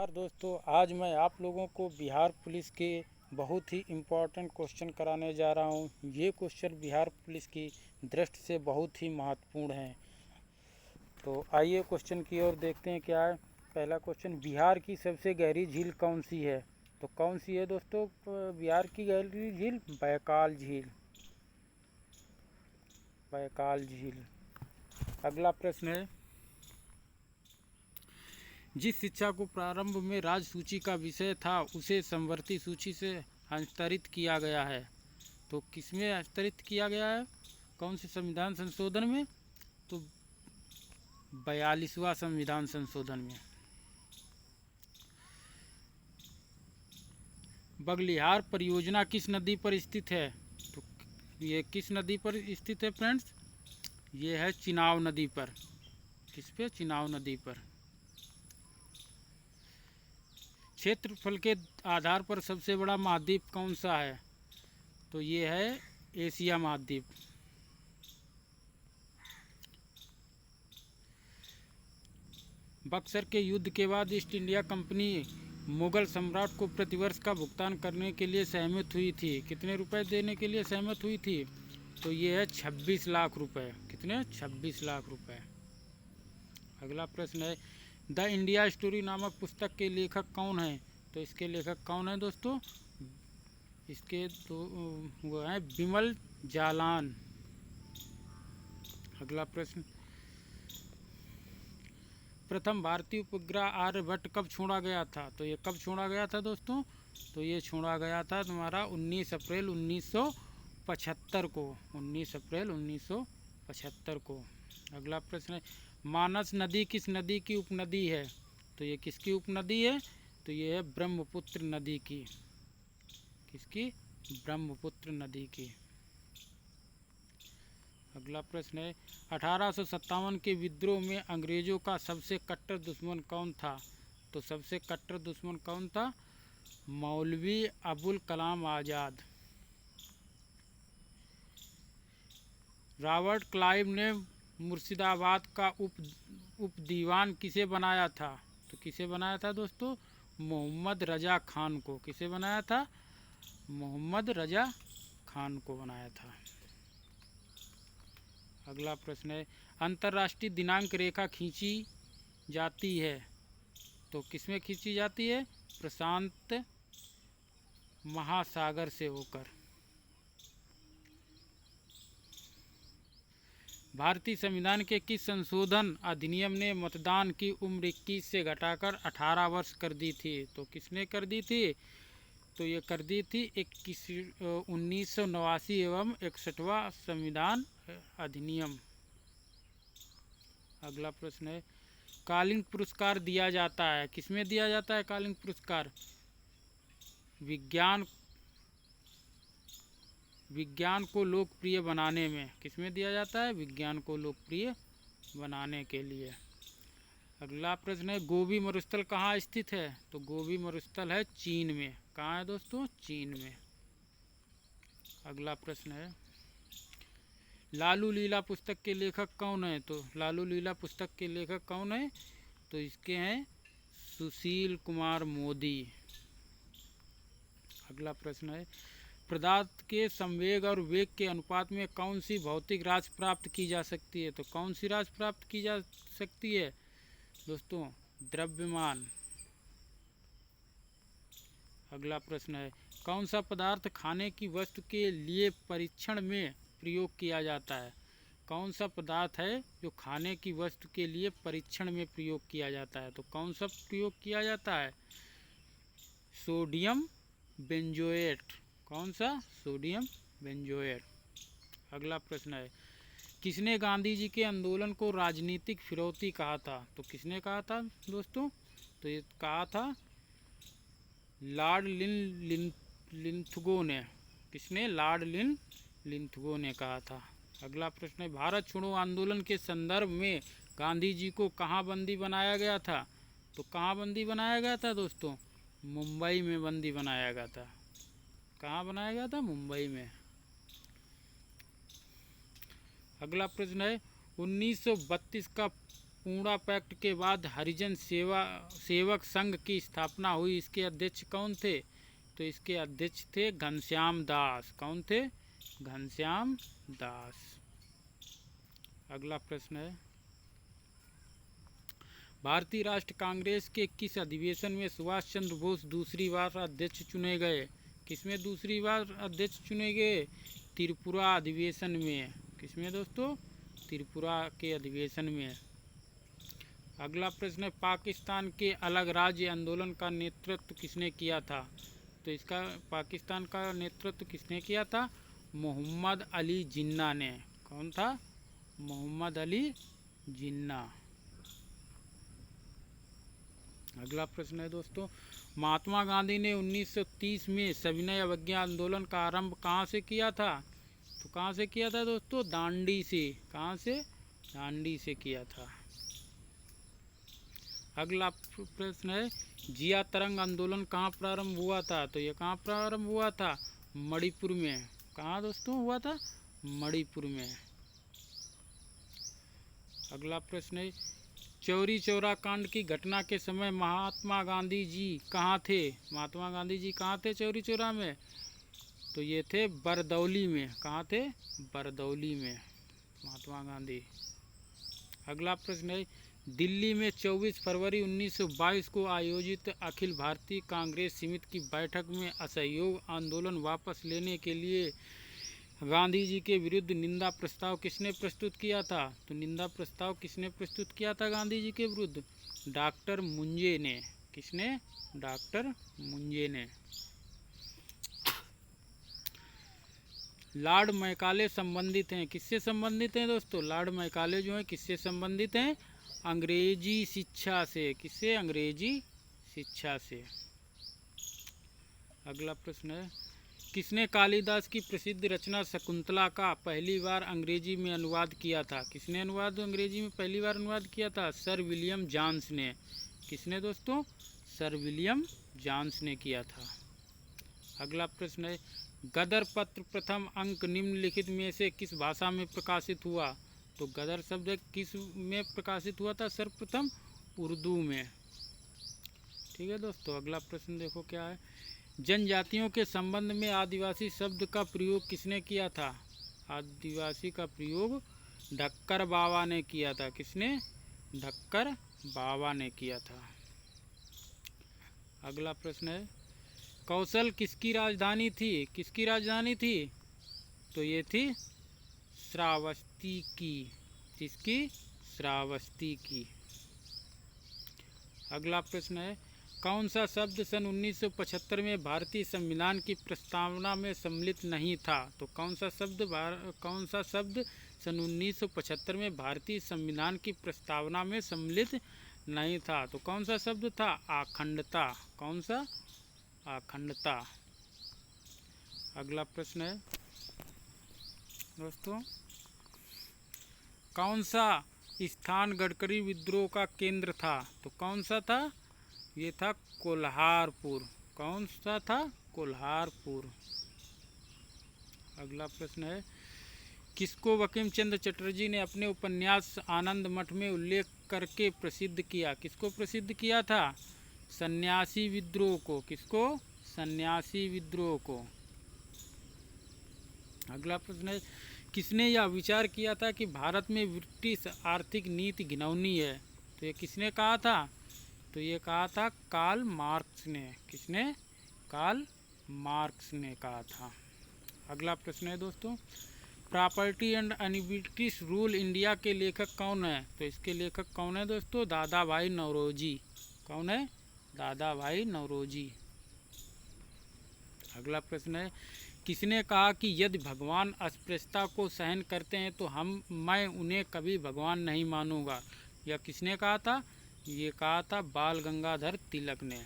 नमस्कार दोस्तों, आज मैं आप लोगों को बिहार पुलिस के बहुत ही इम्पोर्टेंट क्वेश्चन कराने जा रहा हूं। ये क्वेश्चन बिहार पुलिस की दृष्टि से बहुत ही महत्वपूर्ण है। तो आइए क्वेश्चन की ओर देखते हैं क्या है। पहला क्वेश्चन, बिहार की सबसे गहरी झील कौन सी है? तो कौन सी है दोस्तों बिहार की गहरी झील? बैकाल झील। बैकाल झील। अगला प्रश्न है, जिस शिक्षा को प्रारंभ में राज्य सूची का विषय था उसे समवर्ती सूची से हस्तांतरित किया गया है। तो किसमें हस्तांतरित किया गया है? कौन से संविधान संशोधन में? तो 42वां संविधान संशोधन में। बगलिहार परियोजना किस नदी पर स्थित है? तो ये किस नदी पर स्थित है फ्रेंड्स? ये है चिनाब नदी पर। किस पे? चिनाब नदी पर। क्षेत्रफल के आधार पर सबसे बड़ा महाद्वीप कौन सा है? तो ये है एशिया महाद्वीप। बक्सर के युद्ध के बाद ईस्ट इंडिया कंपनी मुगल सम्राट को प्रतिवर्ष का भुगतान करने के लिए सहमत हुई थी। कितने रुपए देने के लिए सहमत हुई थी? तो ये है 26 लाख रुपए। कितने? 26 लाख रुपए। अगला प्रश्न है, द इंडिया स्टोरी नामक पुस्तक के लेखक कौन है? तो इसके लेखक कौन है दोस्तों? इसके तो वो हैं बिमल जालान। अगला प्रश्न, प्रथम भारतीय उपग्रह आर्यभट्ट कब छोड़ा गया था? तो ये कब छोड़ा गया था दोस्तों? तो ये छोड़ा गया था तुम्हारा 19 अप्रैल 1975 को। 19 अप्रैल 1975 को। अगला प्रश्न है, मानस नदी किस नदी की उपनदी है? तो ये किसकी उपनदी है? तो ये है ब्रह्मपुत्र नदी की। किसकी? ब्रह्मपुत्र नदी की। अगला प्रश्न है, 1857 के विद्रोह में अंग्रेजों का सबसे कट्टर दुश्मन कौन था? तो सबसे कट्टर दुश्मन कौन था? मौलवी अबुल कलाम आज़ाद। रॉबर्ट क्लाइव ने मुर्शिदाबाद का उप दीवान किसे बनाया था? तो किसे बनाया था दोस्तों? मोहम्मद रजा खान को। किसे बनाया था? मोहम्मद रजा खान को बनाया था। अगला प्रश्न है, अंतर्राष्ट्रीय दिनांक रेखा खींची जाती है तो किसमें खींची जाती है? प्रशांत महासागर से होकर। भारतीय संविधान के किस संशोधन अधिनियम ने मतदान की उम्र 21 से घटाकर 18 वर्ष कर दी थी? तो किसने कर दी थी? तो ये कर दी थी 1989 एवं 61वां संविधान अधिनियम। अगला प्रश्न है, कालिंग पुरस्कार दिया जाता है, किसमें दिया जाता है कालिंग पुरस्कार? विज्ञान को लोकप्रिय बनाने में। किसमें दिया जाता है? विज्ञान को लोकप्रिय बनाने के लिए। अगला प्रश्न है, गोबी मरुस्थल कहाँ स्थित है? तो गोबी मरुस्थल है चीन में। कहाँ है दोस्तों? चीन में। अगला प्रश्न है, लालू लीला पुस्तक के लेखक कौन है? तो लालू लीला पुस्तक के लेखक कौन है? तो इसके हैं सुशील कुमार मोदी। अगला प्रश्न है, पदार्थ के संवेग और वेग के अनुपात में कौन सी भौतिक राशि प्राप्त की जा सकती है? तो कौन सी राशि प्राप्त की जा सकती है दोस्तों? द्रव्यमान। अगला प्रश्न है, कौन सा पदार्थ खाने की वस्तु के लिए परीक्षण में प्रयोग किया जाता है? कौन सा पदार्थ है जो खाने की वस्तु के लिए परीक्षण में प्रयोग किया जाता है? तो कौन सा प्रयोग किया जाता है? Sodium benzoate. कौन सा? Sodium benzoate. अगला प्रश्न है, किसने गांधी जी के आंदोलन को राजनीतिक फिरौती कहा था? तो किसने कहा था दोस्तों? तो ये कहा था लॉर्ड लिंथगो ने। किसने? लॉर्ड लिंथगो ने कहा था। अगला प्रश्न है, भारत छोड़ो आंदोलन के संदर्भ में गांधी जी को कहाँ बंदी बनाया गया था? तो कहाँ बंदी बनाया गया था दोस्तों? मुंबई में बंदी बनाया गया था। कहाँ बनाया गया था? मुंबई में। अगला प्रश्न है, 1932 का पूर्णा पैक्ट के बाद हरिजन सेवक संघ की स्थापना हुई, इसके अध्यक्ष कौन थे? तो इसके अध्यक्ष थे घनश्याम दास। कौन थे? घनश्याम दास। अगला प्रश्न है, भारतीय राष्ट्रीय कांग्रेस के किस अधिवेशन में सुभाष चंद्र बोस दूसरी बार अध्यक्ष चुने गए? किसमें दूसरी बार अध्यक्ष चुने गए? त्रिपुरा अधिवेशन में। किसमें दोस्तों? त्रिपुरा के अधिवेशन में। अगला प्रश्न है, पाकिस्तान के अलग राज्य आंदोलन का नेतृत्व किसने किया था? तो इसका पाकिस्तान का नेतृत्व किसने किया था? मोहम्मद अली जिन्ना ने। कौन था? मोहम्मद अली जिन्ना। अगला प्रश्न है दोस्तों, महात्मा गांधी ने 1930 में सविनय अवज्ञा आंदोलन का आरंभ कहाँ से किया था? तो कहाँ से किया था दोस्तों? दांडी से। कहाँ से? दांडी से किया था। अगला प्रश्न है, जिया तरंग आंदोलन कहाँ प्रारंभ हुआ था? तो ये कहाँ प्रारंभ हुआ था? मणिपुर में। कहाँ दोस्तों हुआ था? मणिपुर में। अगला प्रश्न है, चौरी चौरा कांड की घटना के समय महात्मा गांधी जी कहाँ थे? महात्मा गांधी जी कहाँ थे चौरी चौरा में? तो ये थे बरदौली में। कहाँ थे? बरदौली में महात्मा गांधी। अगला प्रश्न है, दिल्ली में 24 फरवरी 1922 को आयोजित अखिल भारतीय कांग्रेस समिति की बैठक में असहयोग आंदोलन वापस लेने के लिए गांधी जी के विरुद्ध निंदा प्रस्ताव किसने प्रस्तुत किया था? तो निंदा प्रस्ताव किसने प्रस्तुत किया था गांधी जी के विरुद्ध? डॉक्टर मुंजे ने। किसने? डॉक्टर मुंजे ने। लॉर्ड मैकाले संबंधित हैं, किससे संबंधित हैं दोस्तों? लॉर्ड मैकाले जो है किससे संबंधित हैं? अंग्रेजी शिक्षा से। किससे? अंग्रेजी शिक्षा से। अगला प्रश्न है, किसने कालिदास की प्रसिद्ध रचना शकुंतला का पहली बार अंग्रेजी में अनुवाद किया था? किसने अनुवाद अंग्रेजी में पहली बार अनुवाद किया था? सर विलियम जॉन्स ने। किसने दोस्तों? सर विलियम जॉन्स ने किया था। अगला प्रश्न है, गदर पत्र प्रथम अंक निम्नलिखित में से किस भाषा में प्रकाशित हुआ? तो गदर शब्द किस में प्रकाशित हुआ था? सर्वप्रथम उर्दू में। ठीक है दोस्तों। अगला प्रश्न देखो क्या है, जनजातियों के संबंध में आदिवासी शब्द का प्रयोग किसने किया था? आदिवासी का प्रयोग ढक्कर बाबा ने किया था। किसने? ढक्कर बाबा ने किया था। अगला प्रश्न है, कौशल किसकी राजधानी थी? किसकी राजधानी थी? तो ये थी श्रावस्ती की। किसकी? श्रावस्ती की। अगला प्रश्न है, कौन सा शब्द सन 1975 में भारतीय संविधान की प्रस्तावना में सम्मिलित नहीं था? तो कौन सा शब्द सन 1975 में भारतीय संविधान की प्रस्तावना में सम्मिलित नहीं था? तो कौन सा शब्द था? अखंडता। कौन सा? अखंडता। अगला प्रश्न है दोस्तों, कौन सा स्थान गडकरी विद्रोह का केंद्र था? तो कौन सा था? ये था कोल्हारपुर। कौन सा था? कोल्हारपुर। अगला प्रश्न है, किसको बंकिम चंद्र चटर्जी ने अपने उपन्यास आनंद मठ में उल्लेख करके प्रसिद्ध किया? किसको प्रसिद्ध किया था? सन्यासी विद्रोह को। किसको? सन्यासी विद्रोह को। अगला प्रश्न है, किसने यह विचार किया था कि भारत में ब्रिटिश आर्थिक नीति घिनौनी है? तो ये किसने कहा था? तो ये कहा था कार्ल मार्क्स ने। किसने? कार्ल मार्क्स ने कहा था। अगला प्रश्न है दोस्तों, प्रॉपर्टी एंड एनिमिटीज रूल इंडिया के लेखक कौन है? तो इसके लेखक कौन है दोस्तों? दादा भाई नौरोजी। कौन है? दादा भाई नौरोजी। अगला प्रश्न है, किसने कहा कि यदि भगवान अस्पृश्यता को सहन करते हैं तो मैं उन्हें कभी भगवान नहीं मानूंगा? यह किसने कहा था? ये कहा था बाल गंगाधर तिलक ने।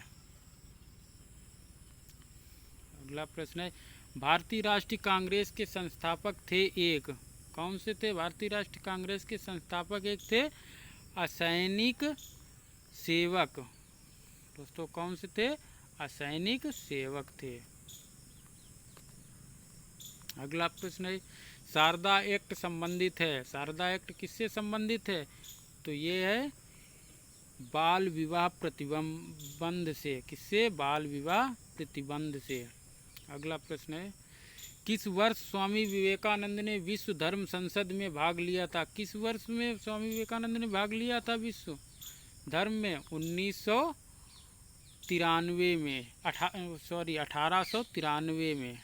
अगला प्रश्न है, भारतीय राष्ट्रीय कांग्रेस के संस्थापक थे एक। कौन से थे भारतीय राष्ट्रीय कांग्रेस के संस्थापक? एक थे असैनिक सेवक। दोस्तों कौन से थे? असैनिक सेवक थे। अगला प्रश्न है, शारदा एक्ट संबंधित है। शारदा एक्ट किससे संबंधित है? तो ये है बाल विवाह प्रतिबंध से। किससे? बाल विवाह प्रतिबंध से। अगला प्रश्न है, किस वर्ष स्वामी विवेकानंद ने विश्व धर्म संसद में भाग लिया था? किस वर्ष में स्वामी विवेकानंद ने भाग लिया था विश्व धर्म में? 1993 में, 1893 में।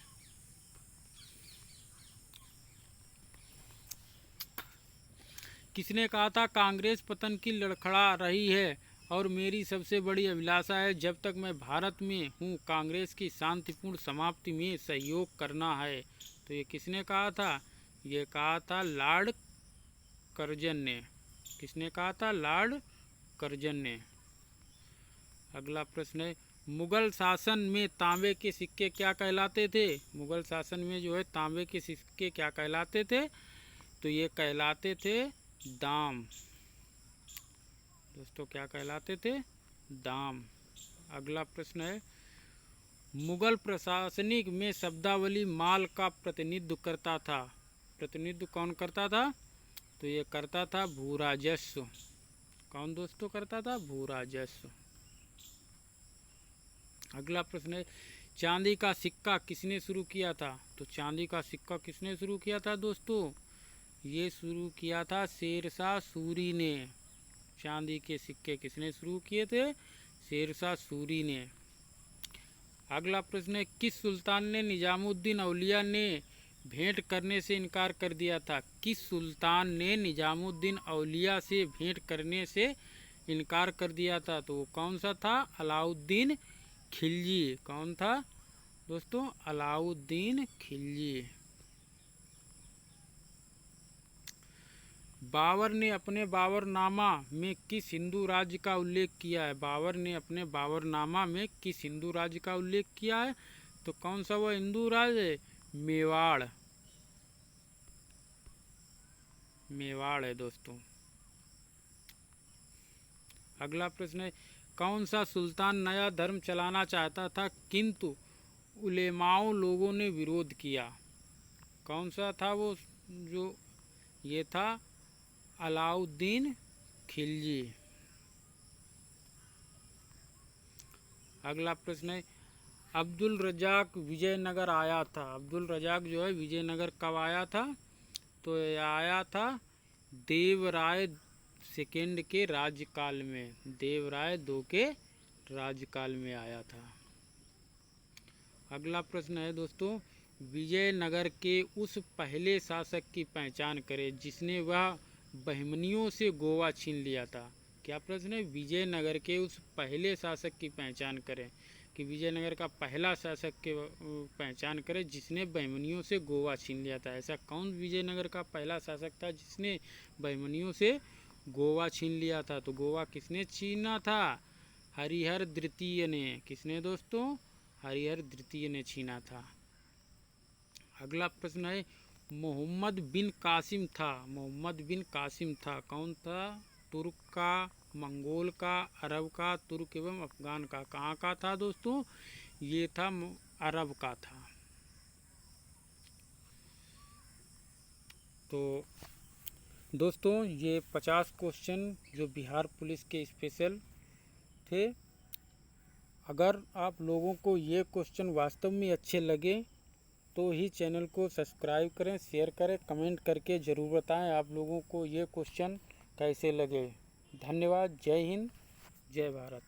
किसने कहा था कांग्रेस पतन की लड़खड़ा रही है और मेरी सबसे बड़ी अभिलाषा है जब तक मैं भारत में हूँ कांग्रेस की शांतिपूर्ण समाप्ति में सहयोग करना है? तो ये किसने कहा था? ये कहा था लॉर्ड कर्जन ने। किसने कहा था? लॉर्ड कर्जन ने। अगला प्रश्न है, मुगल शासन में तांबे के सिक्के क्या कहलाते थे? मुगल शासन में जो है तांबे के सिक्के क्या कहलाते थे? तो ये कहलाते थे दाम। दोस्तों क्या कहलाते थे? दाम। अगला प्रश्न है, मुगल प्रशासनिक में शब्दावली माल का प्रतिनिधित्व करता था। प्रतिनिधित्व कौन करता था? तो ये करता था भूराजस्व। कौन दोस्तों करता था? भूराजस्व। अगला प्रश्न है, चांदी का सिक्का किसने शुरू किया था? तो चांदी का सिक्का किसने शुरू किया था दोस्तों? ये शुरू किया था शेरशाह सूरी ने। चांदी के सिक्के किसने शुरू किए थे? शेरशाह सूरी ने। अगला प्रश्न है, किस सुल्तान ने निजामुद्दीन औलिया ने भेंट करने से इनकार कर दिया था? किस सुल्तान ने निजामुद्दीन औलिया से भेंट करने से इनकार कर दिया था? तो वो कौन सा था? अलाउद्दीन खिलजी। कौन था दोस्तों? अलाउद्दीन खिलजी। बाबर ने अपने बाबरनामा में किस हिंदू राज्य का उल्लेख किया है? बाबर ने अपने बाबरनामा में किस हिंदू राज्य का उल्लेख किया है? तो कौन सा वह हिंदू राज्य है? मेवाड़। मेवाड़ है दोस्तों। अगला प्रश्न है, कौन सा सुल्तान नया धर्म चलाना चाहता था किंतु उलेमाओं लोगों ने विरोध किया? कौन सा था वो? जो ये था अलाउद्दीन खिलजी। अगला प्रश्न है, अब्दुल रजाक विजयनगर आया था। अब्दुल रजाक जो है विजयनगर कब आया था? तो ये आया था देवराय सेकेंड के राज्यकाल में। देवराय दो के राज्यकाल में आया था। अगला प्रश्न है दोस्तों, विजयनगर के उस पहले शासक की पहचान करें जिसने वह बहमनियों से गोवा छीन लिया था। क्या प्रश्न है? विजयनगर के उस पहले शासक की पहचान करें कि विजयनगर का पहला शासक के पहचान करें जिसने बहमनियों से गोवा छीन लिया था। ऐसा कौन विजयनगर का पहला शासक था जिसने बहमनियों से गोवा छीन लिया था? तो गोवा किसने छीना था? हरिहर द्वितीय ने। किसने दोस्तों? हरिहर द्वितीय ने छीना था। अगला प्रश्न है, मोहम्मद बिन कासिम था। मोहम्मद बिन कासिम था कौन था? तुर्क का, मंगोल का, अरब का, तुर्क एवं अफगान का। कहाँ का था दोस्तों? ये था अरब का था। तो दोस्तों ये 50 क्वेश्चन जो बिहार पुलिस के स्पेशल थे। अगर आप लोगों को ये क्वेश्चन वास्तव में अच्छे लगे तो ही चैनल को सब्सक्राइब करें, शेयर करें, कमेंट करके ज़रूर बताएं आप लोगों को ये क्वेश्चन कैसे लगे। धन्यवाद। जय हिंद, जय भारत।